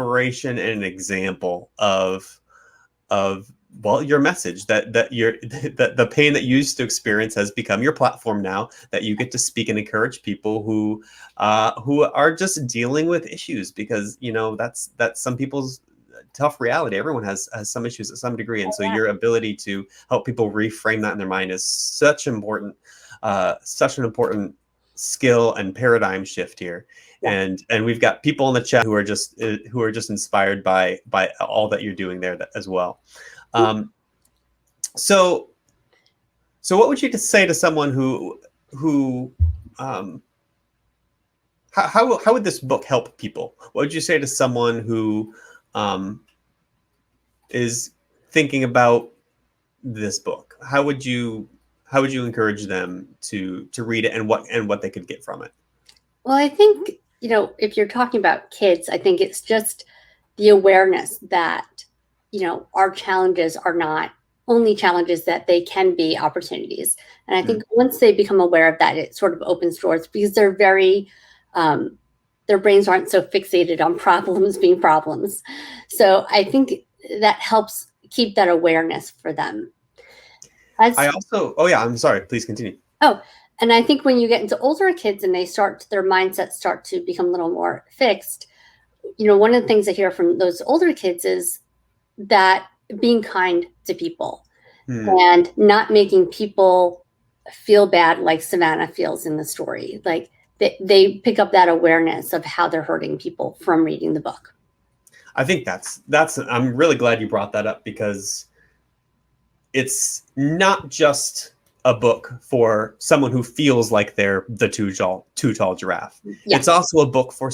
inspiration and an example of well, your message that you're that the pain that you used to experience has become your platform now, that you get to speak and encourage people who are just dealing with issues, because that's some people's tough reality. Everyone has some issues at some degree, and so your ability to help people reframe that in their mind is such an important skill and paradigm shift here. Yeah. And we've got people in the chat who are just inspired by all that you're doing there as well. So what would you say to someone who how would this book help people? What would you say to someone who is thinking about this book? How would you encourage them to read it, and what they could get from it? Well, I think, if you're talking about kids, I think it's just the awareness that, our challenges are not only challenges, that they can be opportunities. And I think once they become aware of that, it sort of opens doors, because they're very, their brains aren't so fixated on problems being problems. So I think that helps keep that awareness for them. I'm sorry, please continue. And I think when you get into older kids and their mindsets start to become a little more fixed, one of the things I hear from those older kids is that being kind to people and not making people feel bad like Savannah feels in the story. Like they pick up that awareness of how they're hurting people from reading the book. I think I'm really glad you brought that up, because it's not just a book for someone who feels like they're the too tall giraffe. Yeah. It's also a book for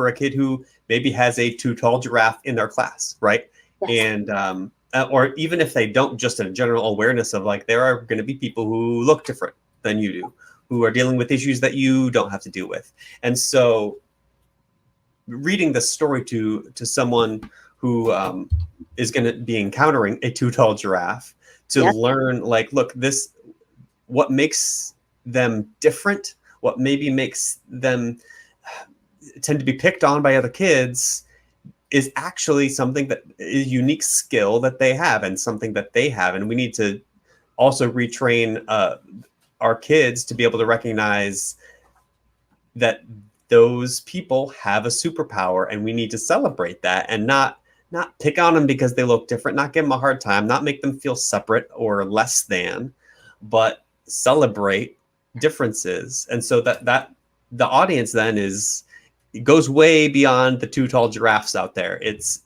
a kid who maybe has a too tall giraffe in their class, right? Yes. And or even if they don't, just a general awareness of, like, there are going to be people who look different than you do, who are dealing with issues that you don't have to deal with. And so reading the story to someone who is going to be encountering a too tall giraffe, to learn, like, look, what makes them different, what maybe makes them tend to be picked on by other kids, is actually something that is a unique skill that they have, and something that they have. And we need to also retrain our kids to be able to recognize that those people have a superpower, and we need to celebrate that, and not pick on them because they look different, not give them a hard time, not make them feel separate or less than, but celebrate differences. And so that the audience then goes way beyond the too tall giraffes out there. It's